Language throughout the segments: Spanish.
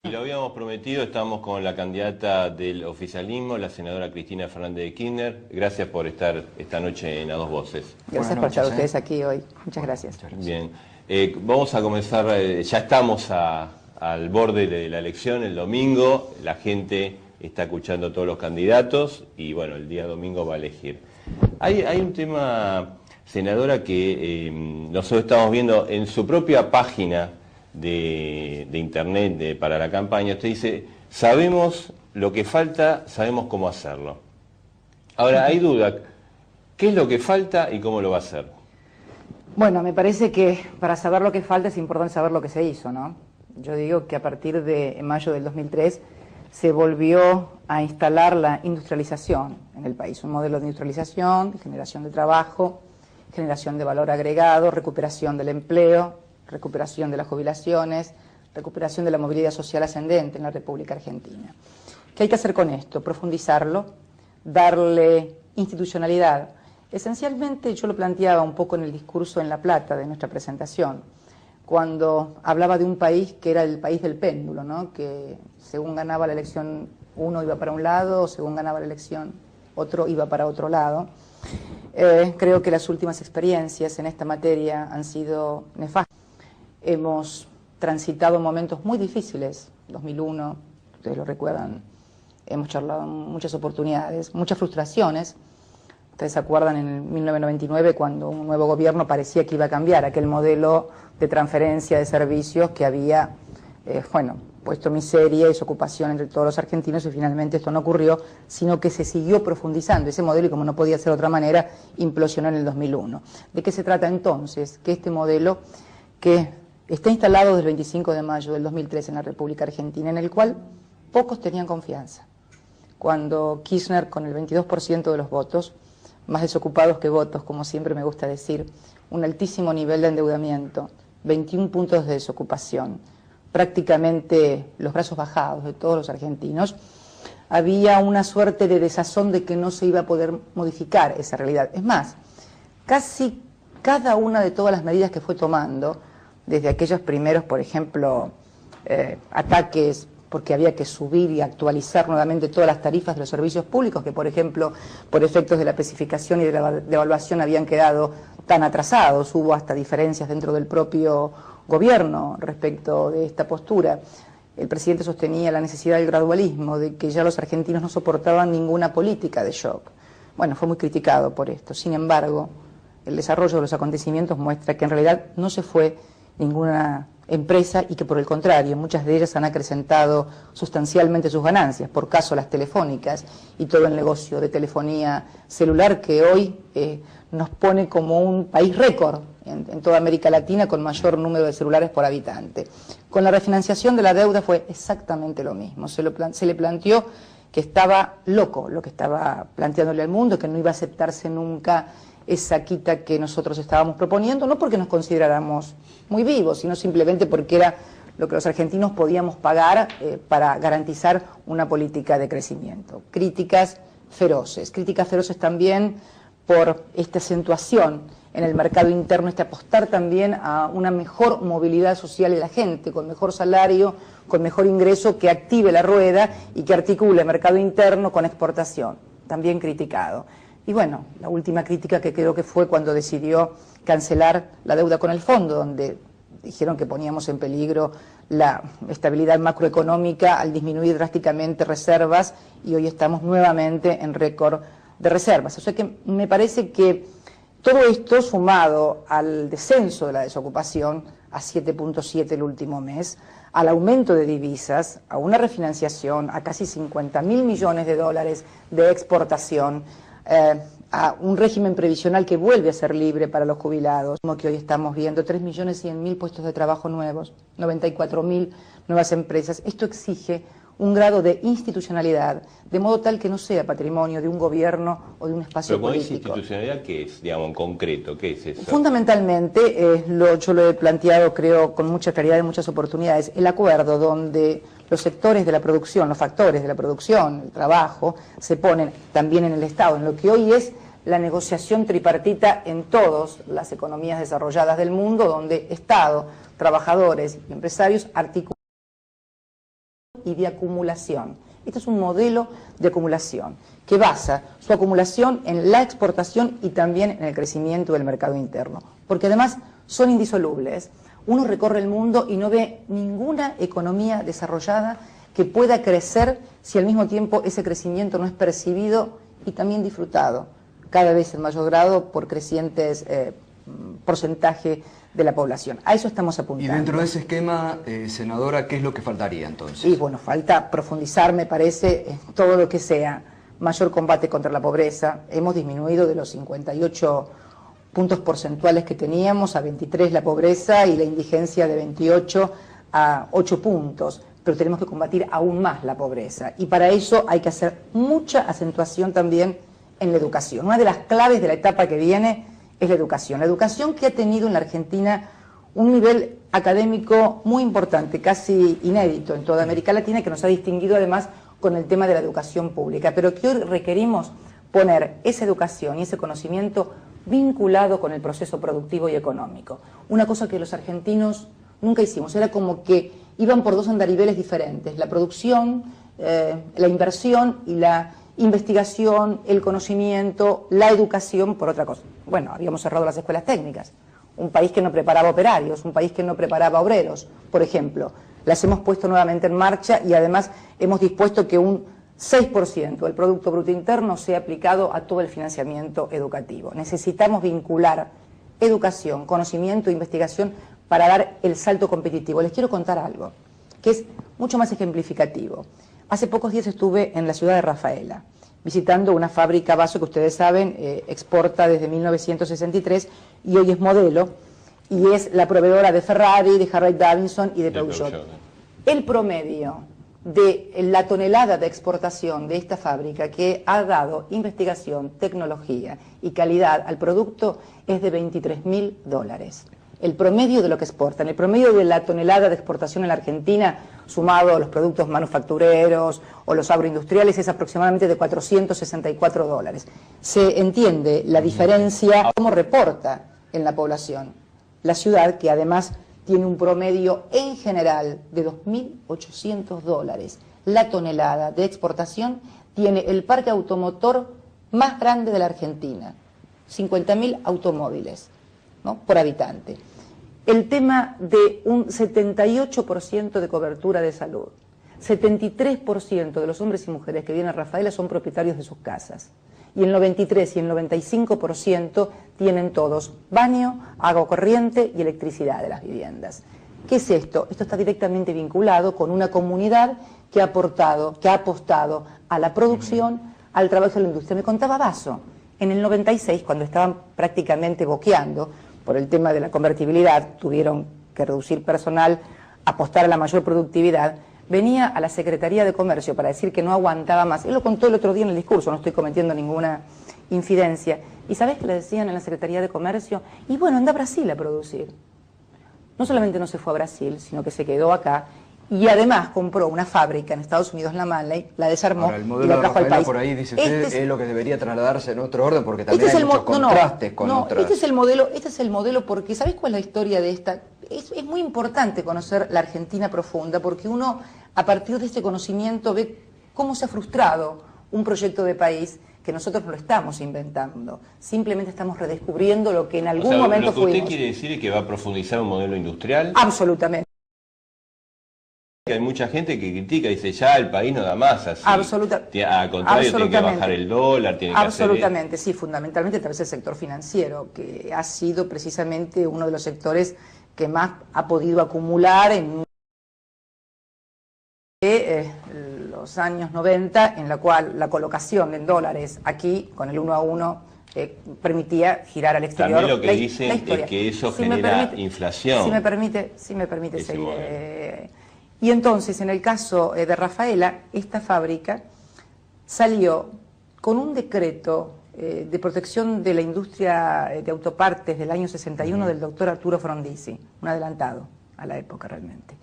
Y lo habíamos prometido, estamos con la candidata del oficialismo, la senadora Cristina Fernández de Kirchner. Gracias por estar esta noche en A Dos Voces. Gracias por estar ustedes aquí hoy. Muchas gracias. Bien, vamos a comenzar, ya estamos al borde de la elección, el domingo, la gente está escuchando a todos los candidatos y bueno, el día domingo va a elegir. Hay un tema, senadora, que nosotros estamos viendo en su propia página de internet para la campaña. Usted dice, sabemos lo que falta, sabemos cómo hacerlo. Ahora, hay duda, ¿qué es lo que falta y cómo lo va a hacer? Bueno, me parece que para saber lo que falta es importante saber lo que se hizo, ¿no? Yo digo que a partir de mayo del 2003 se volvió a instalar la industrialización en el país, un modelo de industrialización, de generación de trabajo, generación de valor agregado, recuperación del empleo, recuperación de las jubilaciones, recuperación de la movilidad social ascendente en la República Argentina. ¿Qué hay que hacer con esto? Profundizarlo, darle institucionalidad. Esencialmente yo lo planteaba un poco en el discurso en La Plata de nuestra presentación, cuando hablaba de un país que era el país del péndulo, ¿no? Que según ganaba la elección uno iba para un lado, según ganaba la elección otro iba para otro lado. Creo que las últimas experiencias en esta materia han sido nefastas. Hemos transitado momentos muy difíciles, 2001, ustedes lo recuerdan, hemos charlado en muchas oportunidades, muchas frustraciones. Ustedes se acuerdan en 1999 cuando un nuevo gobierno parecía que iba a cambiar aquel modelo de transferencia de servicios que había, puesto miseria y desocupación entre todos los argentinos, y finalmente esto no ocurrió, sino que se siguió profundizando ese modelo y, como no podía ser de otra manera, implosionó en el 2001. ¿De qué se trata entonces? Que este modelo que está instalado desde el 25 de mayo del 2003 en la República Argentina, en el cual pocos tenían confianza. Cuando Kirchner, con el 22% de los votos, más desocupados que votos, como siempre me gusta decir, un altísimo nivel de endeudamiento, 21 puntos de desocupación, prácticamente los brazos bajados de todos los argentinos, había una suerte de desazón de que no se iba a poder modificar esa realidad. Es más, casi cada una de todas las medidas que fue tomando, desde aquellos primeros, por ejemplo, ataques porque había que subir y actualizar nuevamente todas las tarifas de los servicios públicos, que por ejemplo, por efectos de la especificación y de la devaluación habían quedado tan atrasados, hubo hasta diferencias dentro del propio gobierno respecto de esta postura. El presidente sostenía la necesidad del gradualismo, de que ya los argentinos no soportaban ninguna política de shock. Bueno, fue muy criticado por esto. Sin embargo, el desarrollo de los acontecimientos muestra que en realidad no se fue ninguna empresa y que por el contrario muchas de ellas han acrecentado sustancialmente sus ganancias, por caso las telefónicas y todo el negocio de telefonía celular que hoy nos pone como un país récord en toda América Latina con mayor número de celulares por habitante. Con la refinanciación de la deuda fue exactamente lo mismo, se le planteó que estaba loco lo que estaba planteándole al mundo, que no iba a aceptarse nunca esa quita que nosotros estábamos proponiendo, no porque nos consideráramos muy vivos, sino simplemente porque era lo que los argentinos podíamos pagar para garantizar una política de crecimiento. Críticas feroces también por esta acentuación en el mercado interno, este apostar también a una mejor movilidad social de la gente, con mejor salario, con mejor ingreso, que active la rueda y que articule el mercado interno con exportación, también criticado. Y bueno, la última crítica que creo que fue cuando decidió cancelar la deuda con el fondo, donde dijeron que poníamos en peligro la estabilidad macroeconómica al disminuir drásticamente reservas, y hoy estamos nuevamente en récord de reservas. O sea que me parece que todo esto, sumado al descenso de la desocupación a 7.7 el último mes, al aumento de divisas, a una refinanciación, a casi 50.000 millones de dólares de exportación, a un régimen previsional que vuelve a ser libre para los jubilados, como que hoy estamos viendo 3.100.000 puestos de trabajo nuevos, 94.000 nuevas empresas. Esto exige un grado de institucionalidad, de modo tal que no sea patrimonio de un gobierno o de un espacio político. ¿Pero con esa institucionalidad qué es, digamos, en concreto? ¿Qué es eso? Fundamentalmente, yo lo he planteado, creo, con mucha claridad en muchas oportunidades, el acuerdo donde los sectores de la producción, los factores de la producción, el trabajo, se ponen también en el Estado, en lo que hoy es la negociación tripartita en todas las economías desarrolladas del mundo, donde Estado, trabajadores y empresarios articulan y de acumulación. Este es un modelo de acumulación que basa su acumulación en la exportación y también en el crecimiento del mercado interno, porque además son indisolubles. Uno recorre el mundo y no ve ninguna economía desarrollada que pueda crecer si al mismo tiempo ese crecimiento no es percibido y también disfrutado, cada vez en mayor grado por crecientes porcentaje de la población. A eso estamos apuntando. Y dentro de ese esquema, senadora, ¿qué es lo que faltaría entonces? Y bueno, falta profundizar, me parece, en todo lo que sea mayor combate contra la pobreza. Hemos disminuido de los 58 puntos porcentuales que teníamos a 23 la pobreza y la indigencia de 28 a 8 puntos, pero tenemos que combatir aún más la pobreza y para eso hay que hacer mucha acentuación también en la educación. Una de las claves de la etapa que viene es la educación que ha tenido en la Argentina un nivel académico muy importante, casi inédito en toda América Latina, que nos ha distinguido además con el tema de la educación pública, pero que hoy requerimos poner esa educación y ese conocimiento vinculado con el proceso productivo y económico. Una cosa que los argentinos nunca hicimos, era como que iban por dos andariveles diferentes, la producción, la inversión y la investigación, el conocimiento, la educación por otra cosa. Bueno, habíamos cerrado las escuelas técnicas, un país que no preparaba operarios, un país que no preparaba obreros, por ejemplo. Las hemos puesto nuevamente en marcha y además hemos dispuesto que un 6% del Producto Bruto Interno sea aplicado a todo el financiamiento educativo. Necesitamos vincular educación, conocimiento e investigación para dar el salto competitivo. Les quiero contar algo que es mucho más ejemplificativo. Hace pocos días estuve en la ciudad de Rafaela, visitando una fábrica vaso que ustedes saben exporta desde 1963 y hoy es modelo, y es la proveedora de Ferrari, de Harley Davidson y de Peugeot. El promedio de la tonelada de exportación de esta fábrica que ha dado investigación, tecnología y calidad al producto es de $23.000. El promedio de lo que exportan, el promedio de la tonelada de exportación en la Argentina, sumado a los productos manufactureros o los agroindustriales, es aproximadamente de $464. Se entiende la diferencia, cómo reporta en la población. La ciudad, que además tiene un promedio en general de $2.800 la tonelada de exportación, tiene el parque automotor más grande de la Argentina, 50.000 automóviles, ¿no?, por habitante. El tema de un 78% de cobertura de salud. 73% de los hombres y mujeres que vienen a Rafaela son propietarios de sus casas. Y el 93 y el 95% tienen todos baño, agua corriente y electricidad de las viviendas. ¿Qué es esto? Esto está directamente vinculado con una comunidad que ha apostado a la producción, al trabajo de la industria. Me contaba Basso, en el 96, cuando estaban prácticamente boqueando por el tema de la convertibilidad, tuvieron que reducir personal, apostar a la mayor productividad, venía a la Secretaría de Comercio para decir que no aguantaba más. Él lo contó el otro día en el discurso, no estoy cometiendo ninguna infidencia. ¿Y sabés qué le decían en la Secretaría de Comercio? Y bueno, anda a Brasil a producir. No solamente no se fue a Brasil, sino que se quedó acá y además compró una fábrica en Estados Unidos, la Manley, la desarmó y la trajo al país. Por ahí dice usted es lo que debería trasladarse en otro orden, porque también hay muchos contrastes con otras. Este es el modelo porque ¿sabés cuál es la historia de esta? Es muy importante conocer la Argentina profunda, porque uno a partir de este conocimiento ve cómo se ha frustrado un proyecto de país que nosotros no lo estamos inventando, simplemente estamos redescubriendo lo que en algún momento fuimos. ¿Lo que usted quiere decir es que va a profundizar un modelo industrial? Absolutamente. Hay mucha gente que critica, dice ya el país no da más así. Absolutamente. Al contrario, tiene que bajar el dólar, tiene que absolutamente, sí, fundamentalmente a través del sector financiero, que ha sido precisamente uno de los sectores que más ha podido acumular en los años 90, en la cual la colocación en dólares aquí, con el 1 a 1, permitía girar al exterior. También lo que dicen es que eso genera inflación. Si me permite seguir. Y entonces, en el caso de Rafaela, esta fábrica salió con un decreto de protección de la industria de autopartes del año 61 del doctor Arturo Frondizi, un adelantado a la época realmente,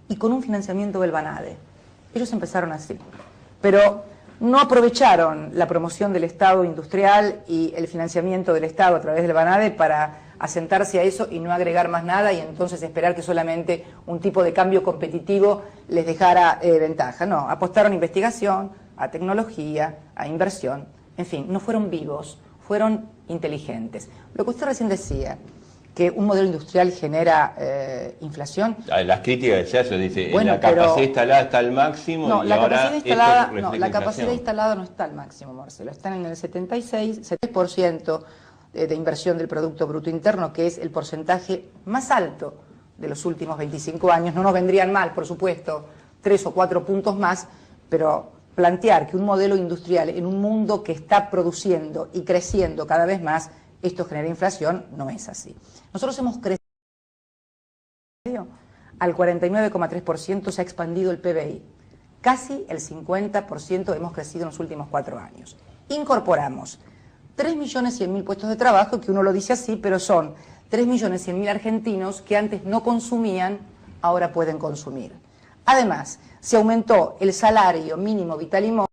y con un financiamiento del BANADE. Ellos empezaron así, pero no aprovecharon la promoción del Estado industrial y el financiamiento del Estado a través del BANADE para a sentarse a eso y no agregar más nada y entonces esperar que solamente un tipo de cambio competitivo les dejara ventaja. No, apostaron a investigación, a tecnología, a inversión, en fin, no fueron vivos, fueron inteligentes. Lo que usted recién decía, que un modelo industrial genera inflación. Las críticas de Sergio dice, bueno, la capacidad instalada está al máximo y ahora la capacidad instalada no está al máximo, Marcelo. Están en el 76% de inversión del Producto Bruto Interno, que es el porcentaje más alto de los últimos 25 años. No nos vendrían mal, por supuesto, 3 o 4 puntos más, pero plantear que un modelo industrial en un mundo que está produciendo y creciendo cada vez más, esto genera inflación, no es así. Nosotros hemos crecido al 49,3%, se ha expandido el PBI. Casi el 50% hemos crecido en los últimos 4 años. Incorporamos 3.100.000 puestos de trabajo, que uno lo dice así, pero son 3.100.000 argentinos que antes no consumían, ahora pueden consumir. Además, se aumentó el salario mínimo vital y móvil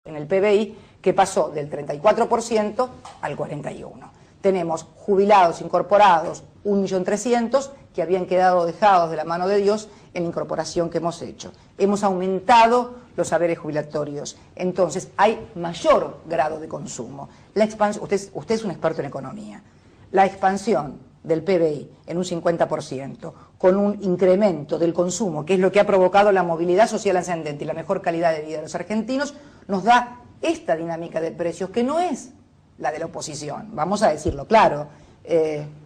en el PBI, que pasó del 34% al 41%. Tenemos jubilados incorporados, 1.300.000, que habían quedado dejados de la mano de Dios en la incorporación que hemos hecho. Hemos aumentado los haberes jubilatorios. Entonces, hay mayor grado de consumo. La expansión, usted es un experto en economía. La expansión del PBI en un 50%, con un incremento del consumo, que es lo que ha provocado la movilidad social ascendente y la mejor calidad de vida de los argentinos, nos da esta dinámica de precios que no es la de la oposición, vamos a decirlo claro.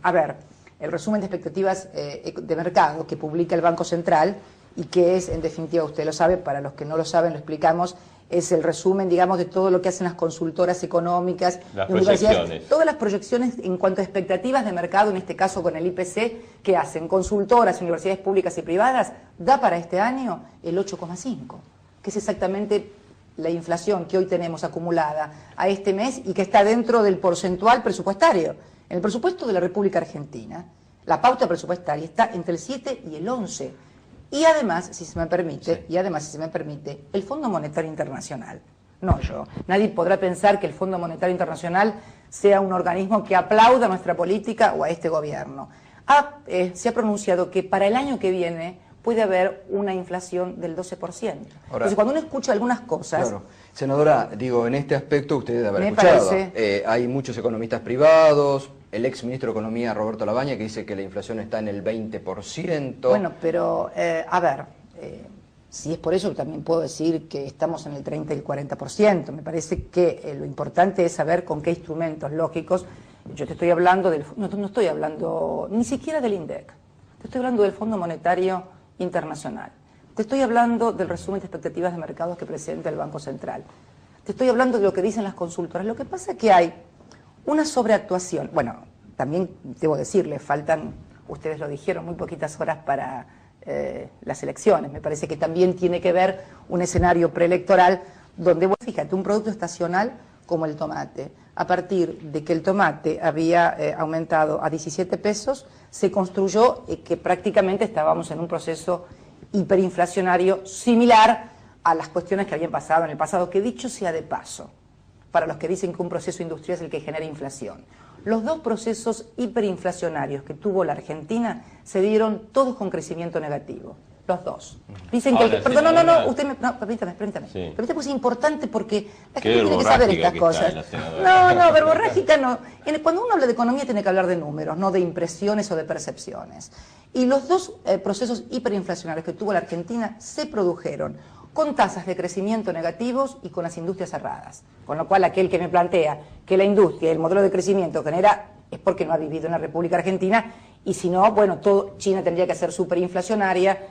A ver, el resumen de expectativas de mercado que publica el Banco Central y que es, en definitiva, usted lo sabe, para los que no lo saben lo explicamos, es el resumen, digamos, de todo lo que hacen las consultoras económicas, las proyecciones. Todas las proyecciones en cuanto a expectativas de mercado, en este caso con el IPC, que hacen consultoras, universidades públicas y privadas, da para este año el 8,5, que es exactamente la inflación que hoy tenemos acumulada a este mes y que está dentro del porcentual presupuestario. En el presupuesto de la República Argentina, la pauta presupuestaria está entre el 7 y el 11. Y además, si se me permite, el Fondo Monetario Internacional, no yo, nadie podrá pensar que el Fondo Monetario Internacional sea un organismo que aplauda nuestra política o a este gobierno. Se ha pronunciado que para el año que viene puede haber una inflación del 12%. Ahora, entonces, cuando uno escucha algunas cosas... Claro. Senadora, digo, en este aspecto usted debe haber escuchado. Hay muchos economistas privados, el ex ministro de Economía, Roberto Labaña, que dice que la inflación está en el 20%. Bueno, pero, a ver, si es por eso, también puedo decir que estamos en el 30 y el 40%. Me parece que lo importante es saber con qué instrumentos lógicos. Yo te estoy hablando del... No estoy hablando ni siquiera del INDEC. Te estoy hablando del Fondo Monetario Internacional. Te estoy hablando del resumen de expectativas de mercados que presenta el Banco Central. Te estoy hablando de lo que dicen las consultoras. Lo que pasa es que hay una sobreactuación. Bueno, también debo decirle, faltan, ustedes lo dijeron, muy poquitas horas para las elecciones. Me parece que también tiene que ver un escenario preelectoral donde, fíjate, un producto estacional como el tomate, a partir de que el tomate había aumentado a 17 pesos, se construyó que prácticamente estábamos en un proceso hiperinflacionario similar a las cuestiones que habían pasado en el pasado, que dicho sea de paso, para los que dicen que un proceso industrial es el que genera inflación. Los dos procesos hiperinflacionarios que tuvo la Argentina se dieron todos con crecimiento negativo. Los dos. Dicen que... Perdón, permítame. Sí. Pero esto es importante porque la gente tiene que saber estas cosas. No, verborrágica no. Cuando uno habla de economía tiene que hablar de números, no de impresiones o de percepciones. Y los dos procesos hiperinflacionarios que tuvo la Argentina se produjeron con tasas de crecimiento negativos y con las industrias cerradas. Con lo cual, aquel que me plantea que la industria y el modelo de crecimiento genera es porque no ha vivido en la República Argentina, y si no, bueno, China tendría que ser superinflacionaria.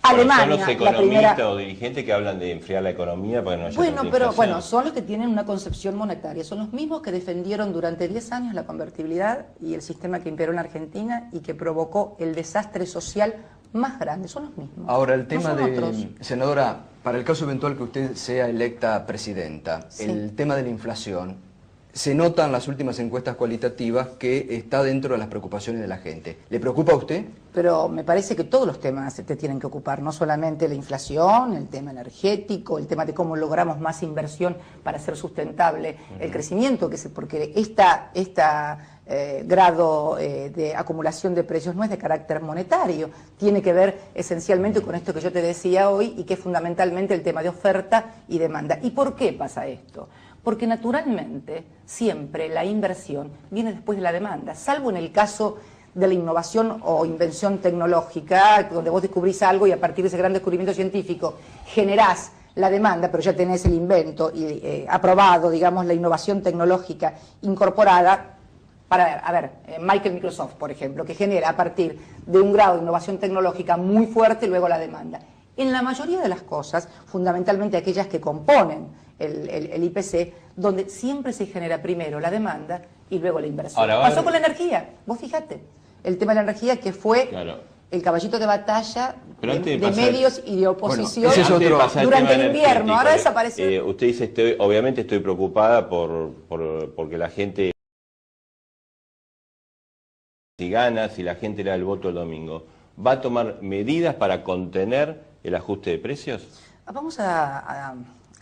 Alemania, son los economistas o dirigentes que hablan de enfriar la economía para no haya Bueno, son los que tienen una concepción monetaria, son los mismos que defendieron durante 10 años la convertibilidad y el sistema que imperó en la Argentina y que provocó el desastre social más grande, son los mismos. Ahora, el tema senadora, para el caso eventual que usted sea electa presidenta, sí, el tema de la inflación, se nota en las últimas encuestas cualitativas que está dentro de las preocupaciones de la gente. ¿Le preocupa a usted? Pero me parece que todos los temas te tienen que ocupar, no solamente la inflación, el tema energético, el tema de cómo logramos más inversión para hacer sustentable el crecimiento, porque esta grado de acumulación de precios no es de carácter monetario, tiene que ver esencialmente con esto que yo te decía hoy y que es fundamentalmente el tema de oferta y demanda. ¿Y por qué pasa esto? Porque naturalmente siempre la inversión viene después de la demanda, salvo en el caso de la innovación o invención tecnológica, donde vos descubrís algo y a partir de ese gran descubrimiento científico generás la demanda, pero ya tenés el invento y aprobado, digamos, la innovación tecnológica incorporada. Para Michael Microsoft, por ejemplo, que genera a partir de un grado de innovación tecnológica muy fuerte luego la demanda. En la mayoría de las cosas, fundamentalmente aquellas que componen el IPC, donde siempre se genera primero la demanda y luego la inversión. Pasó con la energía, vos fijate, el tema de la energía que fue el caballito de batalla de medios y de oposición durante el invierno, ahora desapareció. Usted dice, obviamente estoy preocupada porque la gente... Si gana, si la gente le da el voto el domingo, ¿va a tomar medidas para contener el ajuste de precios? Vamos a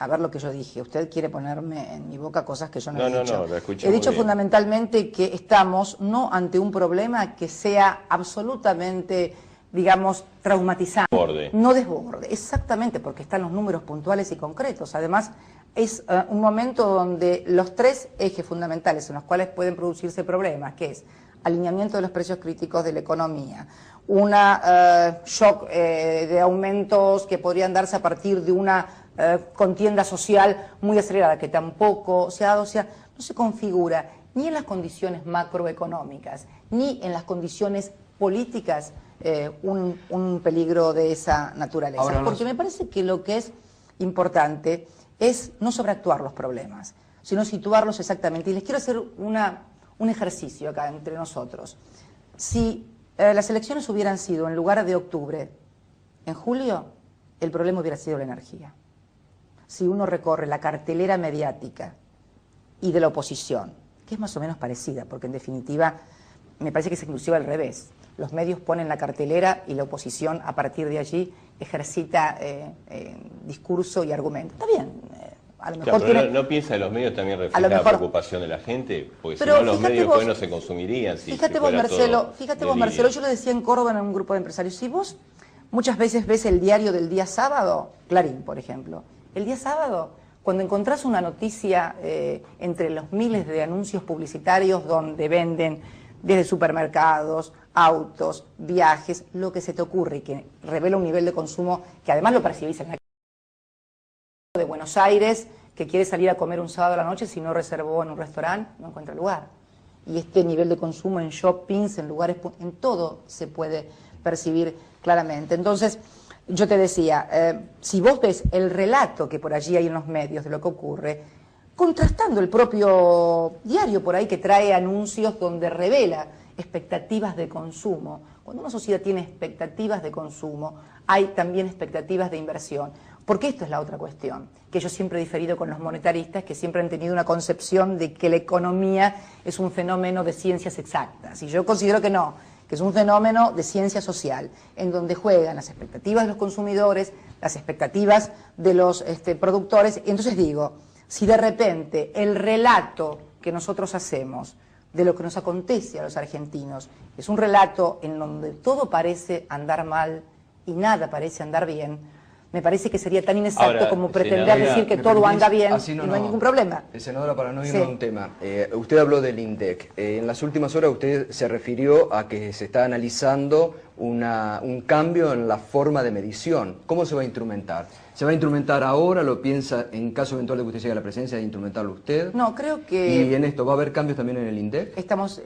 ver lo que yo dije. Usted quiere ponerme en mi boca cosas que yo no he dicho. No, lo escuché. He dicho fundamentalmente que estamos no ante un problema que sea absolutamente, digamos, traumatizante. Desborde. No desborde, exactamente, porque están los números puntuales y concretos. Además, es un momento donde los tres ejes fundamentales en los cuales pueden producirse problemas, que es alineamiento de los precios críticos de la economía, una shock de aumentos que podrían darse a partir de una contienda social muy acelerada, que tampoco se ha dado, o sea, no se configura ni en las condiciones macroeconómicas, ni en las condiciones políticas un peligro de esa naturaleza. Porque me parece que lo que es importante es no sobreactuar los problemas, sino situarlos exactamente. Y les quiero hacer un ejercicio acá entre nosotros. Si las elecciones hubieran sido en lugar de octubre, en julio, el problema hubiera sido la energía. Si uno recorre la cartelera mediática y de la oposición, que es más o menos parecida, porque en definitiva me parece que es inclusive al revés. Los medios ponen la cartelera y la oposición a partir de allí ejercita discurso y argumento. Está bien. A lo mejor pero no piensa que los medios también reflejan la preocupación de la gente, porque si no los medios pues no se consumirían. Fíjate vos, Marcelo, yo lo decía en Córdoba en un grupo de empresarios, si vos muchas veces ves el diario del día sábado, Clarín, por ejemplo, el día sábado, cuando encontrás una noticia entre los miles de anuncios publicitarios donde venden desde supermercados, autos, viajes, lo que se te ocurre y que revela un nivel de consumo que además lo percibís en la de Buenos Aires, que quiere salir a comer un sábado a la noche, si no reservó en un restaurante, no encuentra lugar. Y este nivel de consumo en shoppings, en lugares, en todo se puede percibir claramente. Entonces, yo te decía, si vos ves el relato que por allí hay en los medios de lo que ocurre, contrastando el propio diario por ahí que trae anuncios donde revela expectativas de consumo. Cuando una sociedad tiene expectativas de consumo, hay también expectativas de inversión. Porque esto es la otra cuestión, que yo siempre he diferido con los monetaristas, que siempre han tenido una concepción de que la economía es un fenómeno de ciencias exactas. Y yo considero que no, que es un fenómeno de ciencia social, en donde juegan las expectativas de los consumidores, las expectativas de los productores. Y entonces digo, si de repente el relato que nosotros hacemos de lo que nos acontece a los argentinos es un relato en donde todo parece andar mal y nada parece andar bien, me parece que sería tan inexacto como pretender decir que todo anda bien y no hay ningún problema. Senadora, para no irnos a un tema, usted habló del INDEC. En las últimas horas usted se refirió a que se está analizando un cambio en la forma de medición. ¿Cómo se va a instrumentar? ¿Se va a instrumentar ahora? ¿Lo piensa en caso eventual de que usted llegue a la presidencia de instrumentarlo usted? No, creo que... ¿Y en esto va a haber cambios también en el INDEC? Estamos,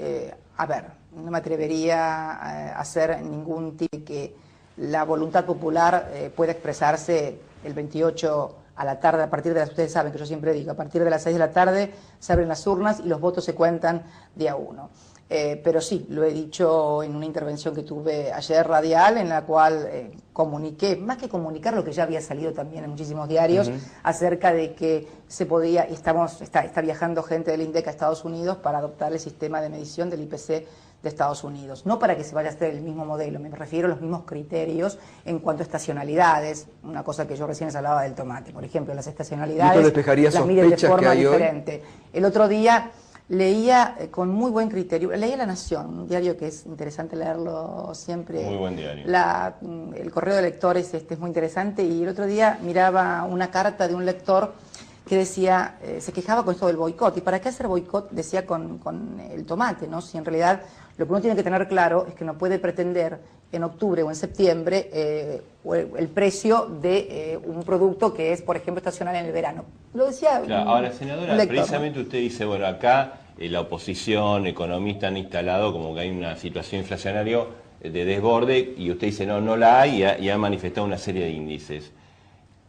a ver, no me atrevería a hacer ningún tipo de que la voluntad popular puede expresarse el 28 a la tarde, a partir de las, ustedes saben que yo siempre digo, a partir de las 6 de la tarde se abren las urnas y los votos se cuentan de a uno. Pero sí, lo he dicho en una intervención que tuve ayer radial, en la cual comuniqué, más que comunicar lo que ya había salido también en muchísimos diarios, acerca de que se podía, y está viajando gente del INDEC a Estados Unidos para adoptar el sistema de medición del IPC de Estados Unidos. No para que se vaya a hacer el mismo modelo, me refiero a los mismos criterios en cuanto a estacionalidades, una cosa que yo recién les hablaba del tomate, por ejemplo, las estacionalidades las miden de forma diferente. El otro día leía con muy buen criterio, leía La Nación, un diario que es interesante leerlo siempre. Muy buen diario. El correo de lectores es muy interesante, y el otro día miraba una carta de un lector que decía, se quejaba con esto del boicot. ¿Y para qué hacer boicot? Decía con el tomate, ¿no? Si en realidad lo que uno tiene que tener claro es que no puede pretender en octubre o en septiembre el precio de un producto que es, por ejemplo, estacional en el verano. Lo decía claro. Ahora, senadora, lector, precisamente, ¿no? Usted dice, bueno, acá la oposición, economistas han instalado como que hay una situación inflacionaria de desborde, y usted dice, no la hay, y ha manifestado una serie de índices.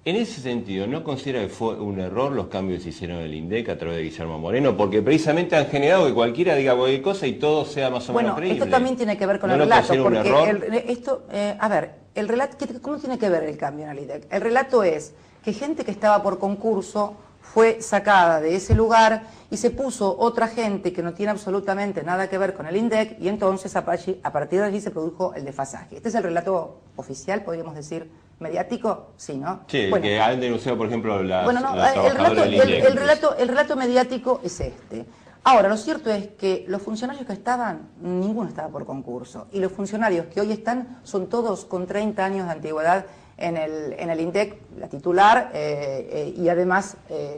En ese sentido, ¿no considera que fue un error los cambios que se hicieron en el INDEC a través de Guillermo Moreno? Porque precisamente han generado que cualquiera diga cualquier cosa y todo sea más o menos creíble. Bueno, esto también tiene que ver con ¿No el lo relato. considera un Porque error? el relato, ¿cómo tiene que ver el cambio en el INDEC? El relato es que gente que estaba por concurso fue sacada de ese lugar y se puso otra gente que no tiene absolutamente nada que ver con el INDEC, y entonces a partir de allí se produjo el desfasaje. Este es el relato oficial, podríamos decir, mediático, sí, ¿no? Sí, bueno, que han denunciado, por ejemplo, los el trabajadores del INDEC. el relato mediático es este. Ahora, lo cierto es que los funcionarios que estaban, ninguno estaba por concurso, y los funcionarios que hoy están son todos con 30 años de antigüedad en el INDEC, la titular, y además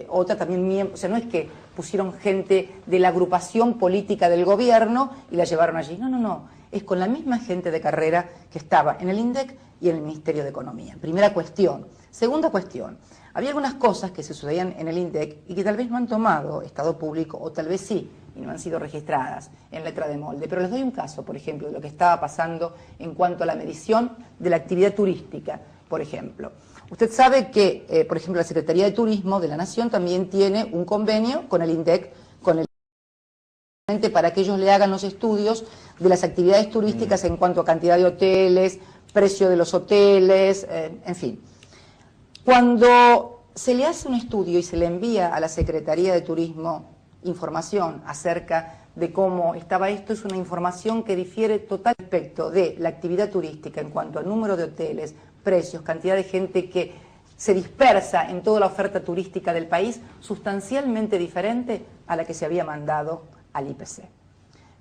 otra también miembro. O sea, no es que pusieron gente de la agrupación política del gobierno y la llevaron allí, no, es con la misma gente de carrera que estaba en el INDEC y en el Ministerio de Economía. Primera cuestión. Segunda cuestión, había algunas cosas que se sucedían en el INDEC y que tal vez no han tomado estado público, o tal vez sí, y no han sido registradas en letra de molde. Pero les doy un caso, por ejemplo, de lo que estaba pasando en cuanto a la medición de la actividad turística, por ejemplo. Usted sabe que, por ejemplo, la Secretaría de Turismo de la Nación también tiene un convenio con el INDEC, para que ellos le hagan los estudios de las actividades turísticas en cuanto a cantidad de hoteles, precio de los hoteles, en fin. Cuando se le hace un estudio y se le envía a la Secretaría de Turismo información acerca de cómo estaba esto, es una información que difiere totalmente respecto de la actividad turística en cuanto al número de hoteles, precios, cantidad de gente que se dispersa en toda la oferta turística del país, sustancialmente diferente a la que se había mandado al IPC.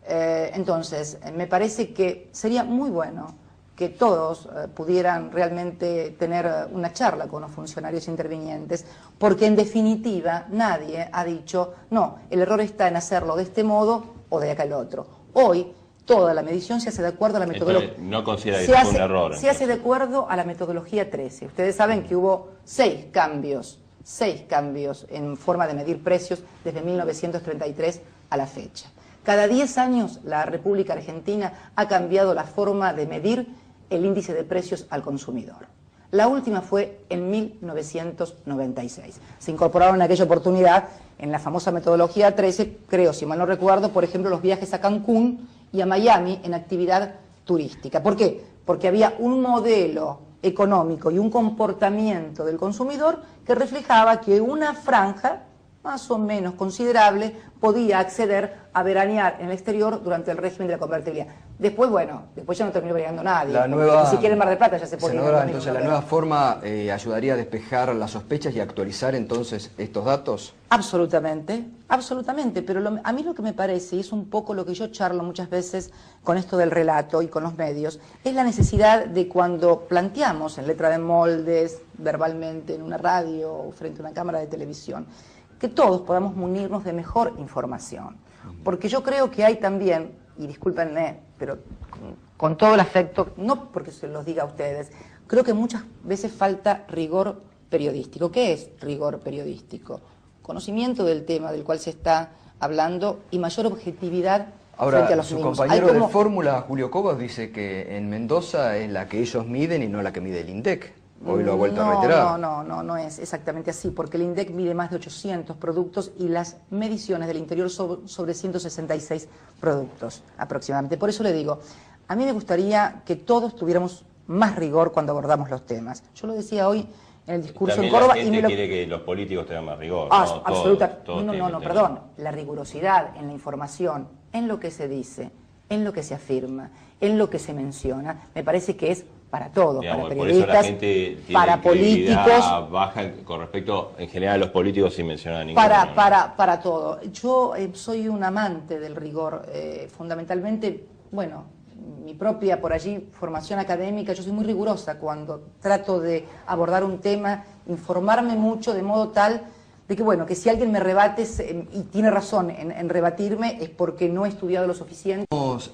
Entonces, me parece que sería muy bueno que todos pudieran realmente tener una charla con los funcionarios intervinientes, porque en definitiva nadie ha dicho, no, el error está en hacerlo de este modo o de acá el otro. Hoy toda la medición se hace de acuerdo a la metodología. Entonces, no considera que fue un error. Se hace de acuerdo a la metodología 13. Ustedes saben que hubo 6 cambios en forma de medir precios desde 1933 a la fecha. Cada 10 años la República Argentina ha cambiado la forma de medir el índice de precios al consumidor. La última fue en 1996. Se incorporaron en aquella oportunidad en la famosa metodología 13, creo, si mal no recuerdo, por ejemplo, los viajes a Cancún y a Miami en actividad turística. ¿Por qué? Porque había un modelo económico y un comportamiento del consumidor que reflejaba que una franja más o menos considerable podía acceder a veranear en el exterior durante el régimen de la convertibilidad. Después, bueno, después ya no terminó veraneando nadie. Ni siquiera en Mar del Plata ya se podía. Senadora, entonces, ¿la nueva forma ayudaría a despejar las sospechas y actualizar entonces estos datos? Absolutamente, absolutamente, pero a mí lo que me parece, y es un poco lo que yo charlo muchas veces con esto del relato y con los medios, es la necesidad de, cuando planteamos en letra de moldes, verbalmente, en una radio o frente a una cámara de televisión, que todos podamos munirnos de mejor información. Porque yo creo que hay también, y discúlpenme, pero con todo el afecto, no porque se los diga a ustedes, creo que muchas veces falta rigor periodístico. ¿Qué es rigor periodístico? Conocimiento del tema del cual se está hablando y mayor objetividad frente a los mismos. Ahora, su compañero de fórmula, Julio Cobos, dice que en Mendoza es la que ellos miden y no la que mide el INDEC. Hoy lo ha vuelto a reiterar. No es exactamente así, porque el INDEC mide más de 800 productos y las mediciones del interior sobre 166 productos aproximadamente. Por eso le digo, a mí me gustaría que todos tuviéramos más rigor cuando abordamos los temas. Yo lo decía hoy en el discurso también en Córdoba. La gente quiere que los políticos tengan más rigor. Absolutamente. No, perdón. La rigurosidad en la información, en lo que se dice, en lo que se afirma, en lo que se menciona, me parece que es para todos, digamos, para por eso la periodistas, gente tiene para políticos, baja con respecto en general a los políticos sin mencionar a ninguno. para todo. Yo soy un amante del rigor, fundamentalmente, bueno, mi propia, por allí, formación académica, yo soy muy rigurosa cuando trato de abordar un tema, informarme mucho de modo tal de que, bueno, que si alguien me rebate y tiene razón en rebatirme es porque no he estudiado lo suficiente. Vamos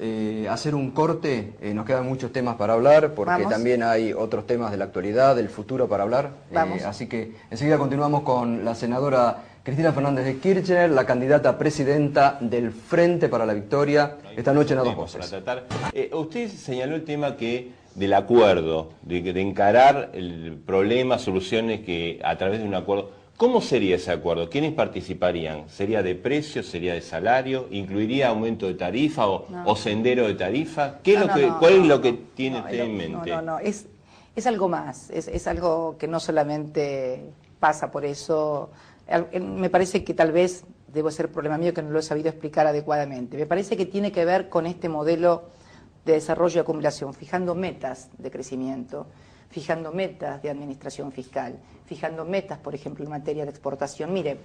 a hacer un corte, nos quedan muchos temas para hablar, porque Vamos. también hay otros temas de la actualidad, del futuro para hablar. Vamos. Así que enseguida continuamos con la senadora Cristina Fernández de Kirchner, la candidata a presidenta del Frente para la Victoria, esta noche en A Dos Voces. Usted señaló el tema del acuerdo, de encarar el problema, soluciones que a través de un acuerdo. ¿Cómo sería ese acuerdo? ¿Quiénes participarían? ¿Sería de precio? ¿Sería de salario? ¿Incluiría aumento de tarifa o sendero de tarifa? ¿Cuál es lo que tiene usted en mente? Es algo más, es algo que no solamente pasa por eso. Me parece que tal vez debo ser problema mío que no lo he sabido explicar adecuadamente. Me parece que tiene que ver con este modelo de desarrollo y acumulación, fijando metas de crecimiento, fijando metas de administración fiscal, fijando metas, por ejemplo, en materia de exportación. Mire,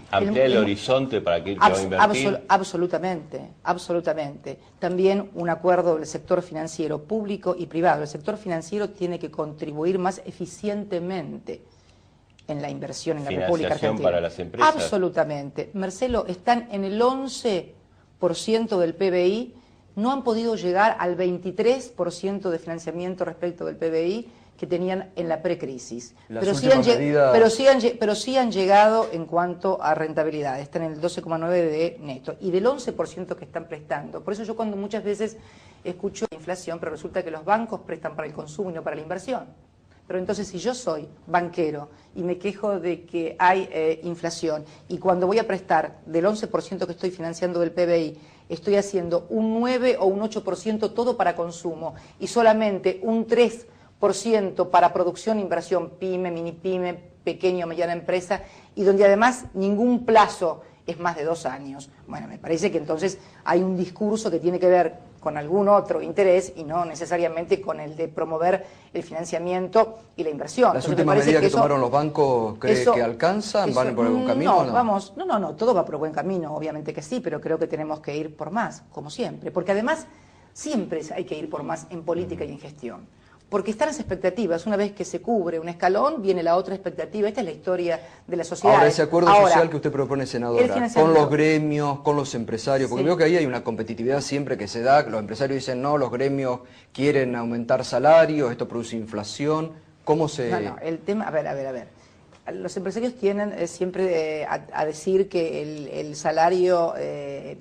ampliar el horizonte para que va a invertir. Absolutamente, absolutamente. También un acuerdo del sector financiero público y privado. El sector financiero tiene que contribuir más eficientemente en la inversión en la República Argentina. Para las empresas. Absolutamente. Marcelo, están en el 11% del PBI, no han podido llegar al 23% de financiamiento respecto del PBI que tenían en la precrisis. Pero sí han llegado en cuanto a rentabilidad, están en el 12,9% de neto, y del 11% que están prestando. Por eso yo cuando muchas veces escucho inflación, pero resulta que los bancos prestan para el consumo y no para la inversión. Pero entonces si yo soy banquero y me quejo de que hay inflación y cuando voy a prestar del 11% que estoy financiando del PBI, estoy haciendo un 9 o un 8% todo para consumo y solamente un 3% para producción e inversión, pyme, mini pyme, pequeño o mediana empresa, y donde además ningún plazo es más de 2 años. Bueno, me parece que entonces hay un discurso que tiene que ver con algún otro interés y no necesariamente con el de promover el financiamiento y la inversión. ¿Las últimas medidas que tomaron los bancos cree que alcanzan? ¿Van por algún camino? No, todo va por buen camino, obviamente que sí, pero creo que tenemos que ir por más, como siempre, porque además siempre hay que ir por más en política y en gestión. Porque están las expectativas, una vez que se cubre un escalón, viene la otra expectativa, esta es la historia de la sociedad. Ahora, ese acuerdo social que usted propone, senadora, con los gremios, con los empresarios, porque veo que ahí hay una competitividad siempre que se da, los empresarios dicen no, los gremios quieren aumentar salarios, esto produce inflación, ¿cómo se...? No, el tema, a ver. Los empresarios tienden siempre a decir que el salario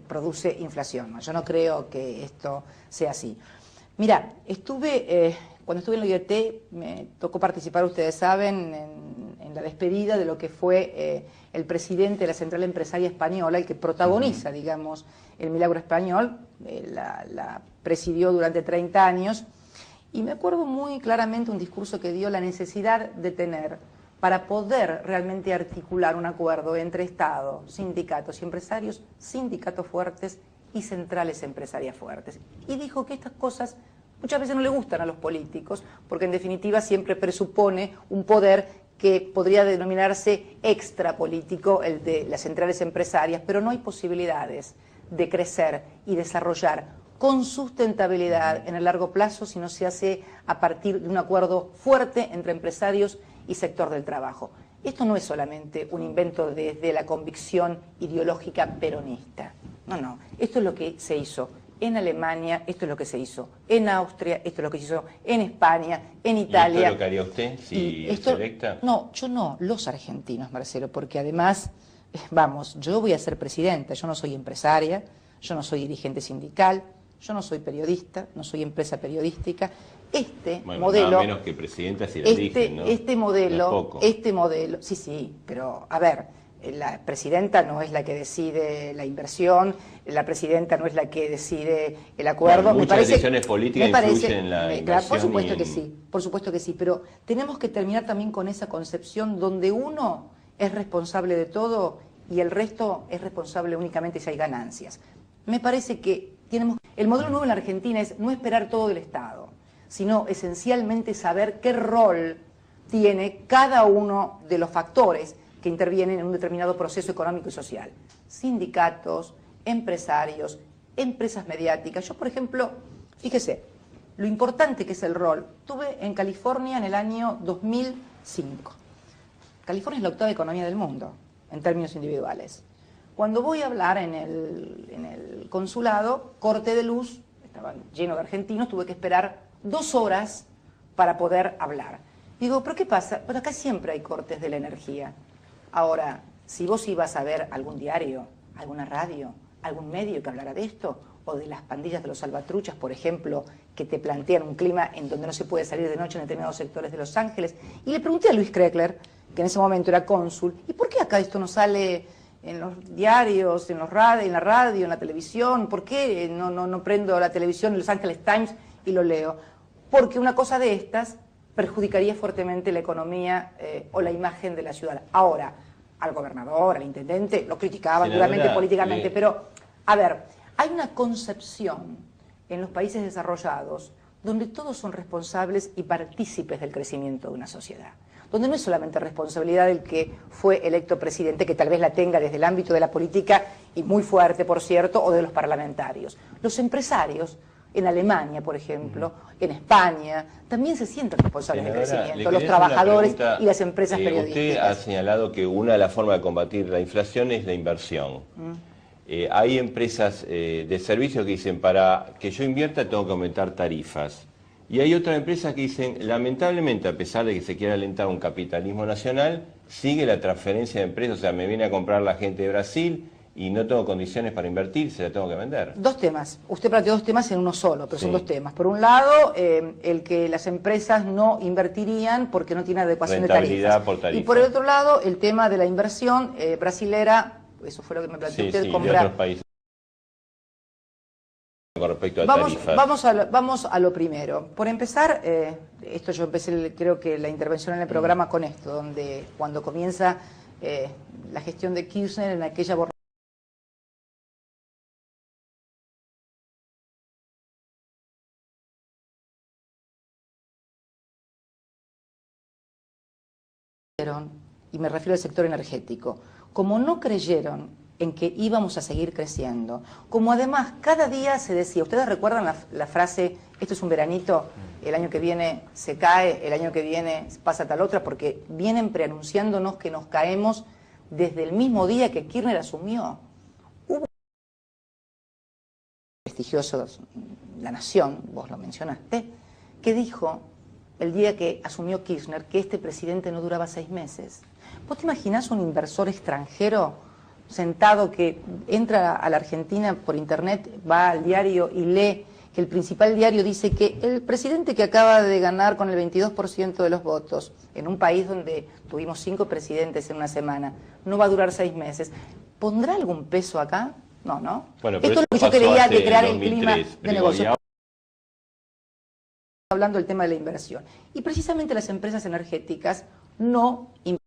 produce inflación, ¿no? Yo no creo que esto sea así. Mira, cuando estuve en la IET me tocó participar, ustedes saben, en la despedida de lo que fue el presidente de la Central Empresaria Española, el que protagoniza, digamos, el milagro español, la presidió durante 30 años, y me acuerdo muy claramente un discurso que dio la necesidad de tener, para poder realmente articular un acuerdo entre Estado, sindicatos y empresarios, sindicatos fuertes y centrales empresarias fuertes. Y dijo que estas cosas muchas veces no le gustan a los políticos, porque en definitiva siempre presupone un poder que podría denominarse extrapolítico, el de las centrales empresarias, pero no hay posibilidades de crecer y desarrollar con sustentabilidad en el largo plazo si no se hace a partir de un acuerdo fuerte entre empresarios y sector del trabajo. Esto no es solamente un invento desde la convicción ideológica peronista. No, esto es lo que se hizo en Alemania, esto es lo que se hizo en Austria, esto es lo que se hizo en España, en Italia. ¿Y esto es lo que haría usted si se electa? No, yo no, los argentinos, Marcelo, porque además, yo voy a ser presidenta, yo no soy empresaria, yo no soy dirigente sindical, yo no soy periodista, no soy empresa periodística. Modelo, nada menos que presidenta si la eligen, ¿no? Este modelo, sí, pero a ver, la presidenta no es la que decide la inversión, la presidenta no es la que decide el acuerdo. Bueno, muchas decisiones políticas influyen en la inversión. Por supuesto que sí, pero tenemos que terminar también con esa concepción donde uno es responsable de todo y el resto es responsable únicamente si hay ganancias. Me parece que el modelo nuevo en la Argentina es no esperar todo del Estado, sino esencialmente saber qué rol tiene cada uno de los factores que intervienen en un determinado proceso económico y social. Sindicatos, empresarios, empresas mediáticas. Yo, por ejemplo, fíjese, lo importante que es el rol. Estuve en California en el año 2005. California es la octava economía del mundo, en términos individuales. Cuando voy a hablar en el consulado, corte de luz, estaba lleno de argentinos, tuve que esperar 2 horas para poder hablar. Digo, ¿pero qué pasa? Pero acá siempre hay cortes de la energía. Ahora, si vos ibas a ver algún diario, alguna radio, algún medio que hablara de esto, o de las pandillas de los salvatruchas, por ejemplo, que te plantean un clima en donde no se puede salir de noche en determinados sectores de Los Ángeles, y le pregunté a Luis Kreckler, que en ese momento era cónsul, ¿y por qué acá esto no sale en los diarios, en la radio, en la televisión? ¿Por qué no prendo la televisión en Los Angeles Times y lo leo? Porque una cosa de estas perjudicaría fuertemente la economía o la imagen de la ciudad. Ahora, al gobernador, al intendente, lo criticaban duramente políticamente, pero, a ver, hay una concepción en los países desarrollados donde todos son responsables y partícipes del crecimiento de una sociedad, donde no es solamente responsabilidad del que fue electo presidente, que tal vez la tenga desde el ámbito de la política, y muy fuerte, por cierto, o de los parlamentarios. Los empresarios, en Alemania, por ejemplo, en España, también se sienten responsables del crecimiento, los trabajadores y las empresas periodísticas. Usted ha señalado que una de las formas de combatir la inflación es la inversión. Hay empresas de servicios que dicen, para que yo invierta tengo que aumentar tarifas. Y hay otras empresas que dicen, lamentablemente, a pesar de que se quiera alentar un capitalismo nacional, sigue la transferencia de empresas, o sea, me viene a comprar la gente de Brasil y no tengo condiciones para invertir, se la tengo que vender. 2 temas. Usted planteó 2 temas en uno solo, pero son 2 temas. Por un lado, el que las empresas no invertirían porque no tienen adecuación de tarifas. Por tarifa. Y por el otro lado, el tema de la inversión brasilera, eso fue lo que me planteó usted, comprar. De otros países. Con respecto a tarifas. Vamos a lo primero. Por empezar, esto yo empecé, creo que la intervención en el programa con esto, donde cuando comienza la gestión de Kirchner en aquella y me refiero al sector energético, como no creyeron en que íbamos a seguir creciendo, como además cada día se decía, ¿ustedes recuerdan la frase, esto es un veranito, el año que viene se cae, el año que viene pasa tal otra, porque vienen preanunciándonos que nos caemos desde el mismo día que Kirchner asumió? Hubo prestigiosos, La Nación, vos lo mencionaste, que dijo el día que asumió Kirchner que este presidente no duraba 6 meses. ¿Vos te imaginás un inversor extranjero sentado que entra a la Argentina por internet, va al diario y lee que el principal diario dice que el presidente que acaba de ganar con el 22% de los votos, en un país donde tuvimos 5 presidentes en una semana, no va a durar 6 meses, ¿pondrá algún peso acá? No, ¿no? Bueno, esto es lo que yo quería de crear el clima de negocio. Hablando del tema de la inversión. Y precisamente las empresas energéticas no invierten.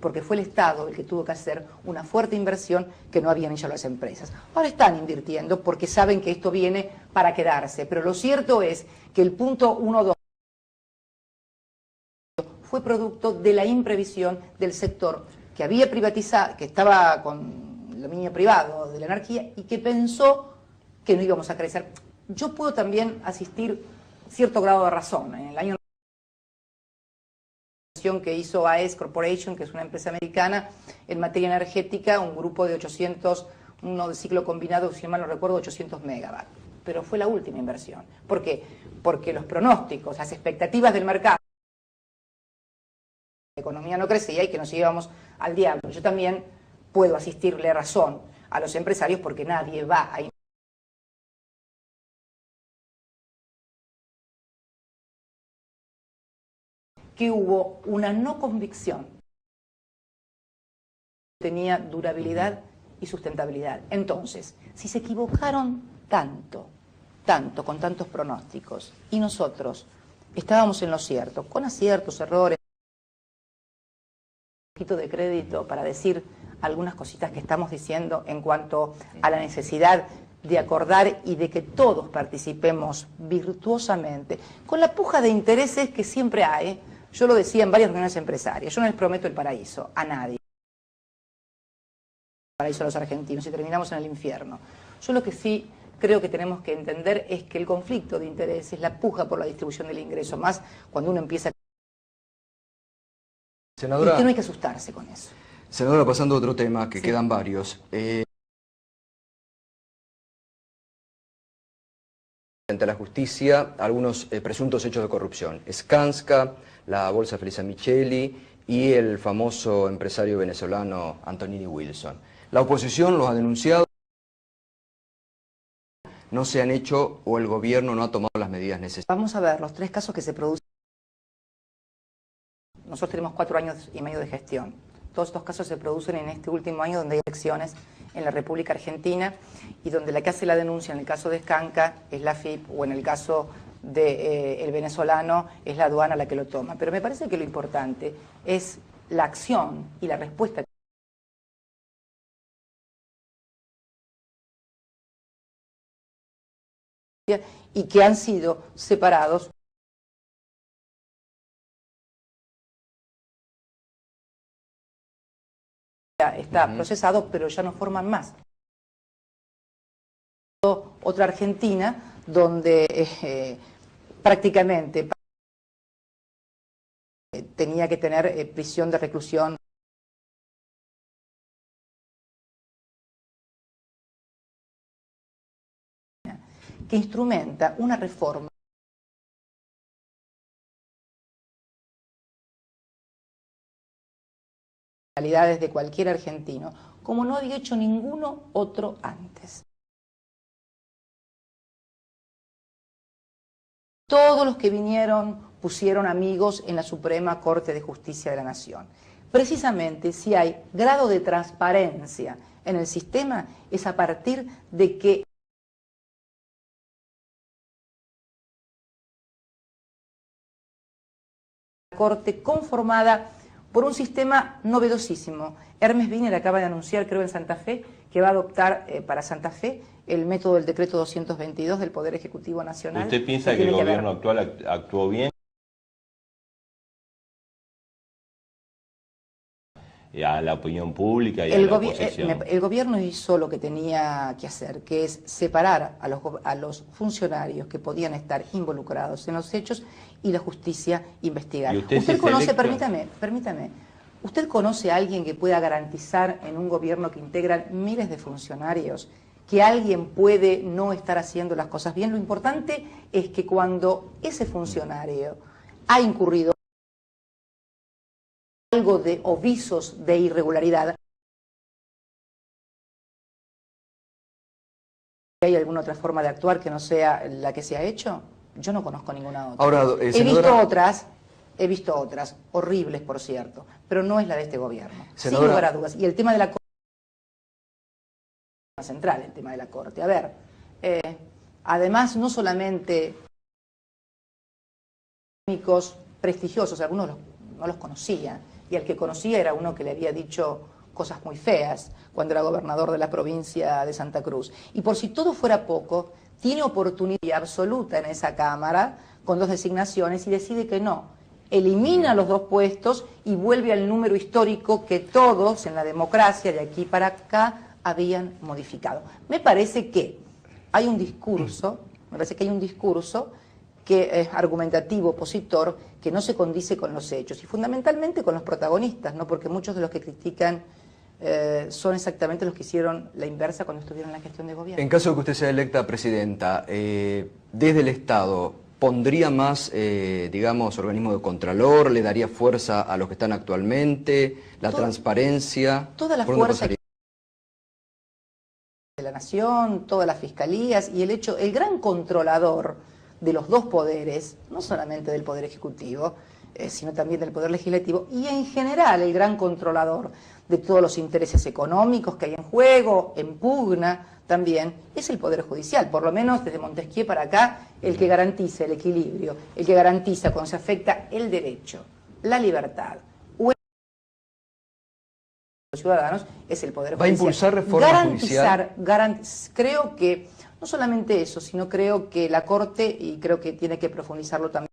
Porque fue el Estado el que tuvo que hacer una fuerte inversión que no habían hecho las empresas. Ahora están invirtiendo porque saben que esto viene para quedarse, pero lo cierto es que el punto 1.2 fue producto de la imprevisión del sector que había privatizado, que estaba con el dominio privado de la energía y que pensó que no íbamos a crecer. Yo puedo también asistir cierto grado de razón. En el año que hizo AES Corporation, que es una empresa americana en materia energética, un grupo de 800, uno de ciclo combinado, si mal no recuerdo, 800 megawatts. Pero fue la última inversión. ¿Por qué? Porque los pronósticos, las expectativas del mercado, la economía no crecía y que nos íbamos al diablo. Yo también puedo asistirle razón a los empresarios porque nadie va a que hubo una no convicción, tenía durabilidad y sustentabilidad. Entonces, si se equivocaron tanto, con tantos pronósticos, y nosotros estábamos en lo cierto, con aciertos, errores, poquito de crédito para decir algunas cositas que estamos diciendo en cuanto a la necesidad de acordar y de que todos participemos virtuosamente, con la puja de intereses que siempre hay. Yo lo decía en varias reuniones empresarias, yo no les prometo el paraíso a nadie, el paraíso a los argentinos, y terminamos en el infierno. Yo lo que sí creo que tenemos que entender es que el conflicto de intereses, la puja por la distribución del ingreso, más cuando uno empieza... Senadora, y que no hay que asustarse con eso. Senadora, pasando a otro tema, que quedan varios. Ante la justicia, algunos presuntos hechos de corrupción. Skanska, la Bolsa Felisa Micheli y el famoso empresario venezolano Antonini Wilson. La oposición los ha denunciado, no se han hecho o el gobierno no ha tomado las medidas necesarias. Vamos a ver los tres casos que se producen. Nosotros tenemos 4 años y medio de gestión. Todos estos casos se producen en este último año donde hay elecciones en la República Argentina y donde la que hace la denuncia en el caso de Skanska es la AFIP o en el caso del venezolano es la aduana la que lo toma. Pero me parece que lo importante es la acción y la respuesta y que han sido separados. Está procesado, pero ya no forman más. Otra Argentina donde prácticamente tenía que tener prisión de reclusión que instrumenta una reforma de cualquier argentino, como no había hecho ninguno otro antes. Todos los que vinieron pusieron amigos en la Suprema Corte de Justicia de la Nación. Precisamente si hay grado de transparencia en el sistema es a partir de que la Corte conformada por un sistema novedosísimo. Hermes Wiener acaba de anunciar, creo en Santa Fe, que va a adoptar para Santa Fe el método del decreto 222 del Poder Ejecutivo Nacional. ¿Usted piensa que el gobierno actual actuó bien? A la opinión pública y a la oposición. El gobierno hizo lo que tenía que hacer, que es separar a los funcionarios que podían estar involucrados en los hechos y la justicia investigar. ¿Y usted conoce, permítame, ¿usted conoce a alguien que pueda garantizar en un gobierno que integran miles de funcionarios que alguien puede no estar haciendo las cosas bien? Lo importante es que cuando ese funcionario ha incurrido algo de o visos de irregularidad, ¿hay alguna otra forma de actuar que no sea la que se ha hecho? Yo no conozco ninguna otra. Ahora, he visto otras, horribles por cierto, pero no es la de este gobierno, senadora, sin lugar a dudas. Y el tema de la Corte es central, el tema de la Corte. A ver, además no solamente técnicos prestigiosos, algunos no los conocía, y el que conocía era uno que le había dicho cosas muy feas cuando era gobernador de la provincia de Santa Cruz. Y por si todo fuera poco, tiene oportunidad absoluta en esa Cámara con 2 designaciones y decide que no. Elimina los 2 puestos y vuelve al número histórico que todos en la democracia de aquí para acá habían modificado. Me parece que hay un discurso, que es argumentativo, opositor, que no se condice con los hechos y fundamentalmente con los protagonistas, ¿no? Porque muchos de los que critican son exactamente los que hicieron la inversa cuando estuvieron en la gestión de gobierno. En caso de que usted sea electa presidenta, desde el Estado, ¿pondría más, digamos, organismo de contralor? ¿Le daría fuerza a los que están actualmente? ¿La transparencia? Toda la fuerza de la Nación, todas las fiscalías y el gran controlador de los 2 poderes, no solamente del Poder Ejecutivo, sino también del Poder Legislativo, y en general el gran controlador de todos los intereses económicos que hay en juego, en pugna también, es el Poder Judicial, por lo menos desde Montesquieu para acá, el que garantiza el equilibrio, el que garantiza cuando se afecta el derecho, la libertad, ciudadanos es el Poder Judicial. ¿Va a impulsar reforma judicial? Creo que, no solamente eso, sino creo que la Corte, y creo que tiene que profundizarlo también,